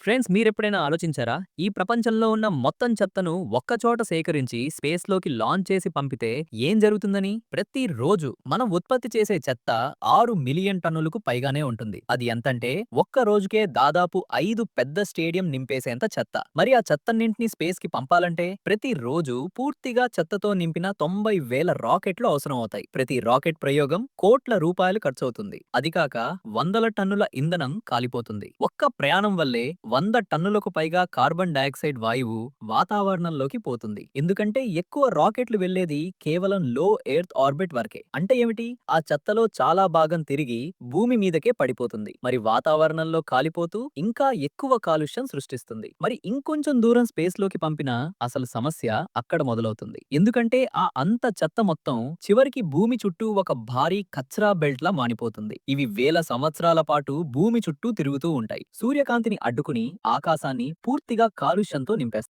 Friends మీరెప్పుడైనా ఆలోచించారా? ఈ ప్రపంచంలో ఉన్న మొత్తం చెత్తను ఒక్కచోట సేకరించి స్పేస్‌లోకి లాంచ్ చేసి పంపితే ఏం జరుగుతుందని? ప్రతిరోజు మనం ఉత్పత్తి చేసే చెత్త 6,000,000 టన్నులకు పైగానే ఉంటుంది. అది ఎంతంటే ఒక్క రోజుకే దాదాపు 5 పెద్ద స్టేడియం నింపేసేంత చెత్త. మరి ఆ చెత్తన్నింటిని స్పేస్‌కి పంపాలంటే ప్రతిరోజు పూర్తిగా చెత్తతో నింపిన 90,000 రాకెట్లు అవసరమవుతాయి. ప్రతి రాకెట్ ప్రయోగం కోట్ల రూపాయలు ఖర్చవుతుంది. అది కాక వందల టన్నుల ఇంధనం కాలిపోతుంది. ఒక్క ప్రయాణం వల్లే 100 టన్నులకు పైగా కార్బన్ డయాక్సైడ్ వాయువు వాతావరణంలోకి పోతుంది. ఎందుకంటే ఎక్కువ రాకెట్లు వెళ్లేది కేవలం లో ఎర్త్ ఆర్బిట్ వరకే. అంటే ఏమిటి? ఆ చెత్తలో చాలా భాగం తిరిగి భూమి మీదకే పడిపోతుంది. మరి వాతావరణంలో కాలిపోతూ ఇంకా ఎక్కువ కాలుష్యం సృష్టిస్తుంది. మరి ఇంకొంచెం దూరం స్పేస్ లోకి పంపినా అసలు సమస్య అక్కడ మొదలవుతుంది. ఎందుకంటే ఆ అంత చెత్త మొత్తం చివరికి భూమి చుట్టూ ఒక భారీ కచ్రా బెల్ట్ లా మానిపోతుంది. ఇవి వేల సంవత్సరాల పాటు భూమి చుట్టూ తిరుగుతూ ఉంటాయి. సూర్యకాంతిని అడ్డుకుని ఆకాశాన్ని పూర్తిగా కాలుష్యంతో నింపేస్తాయి.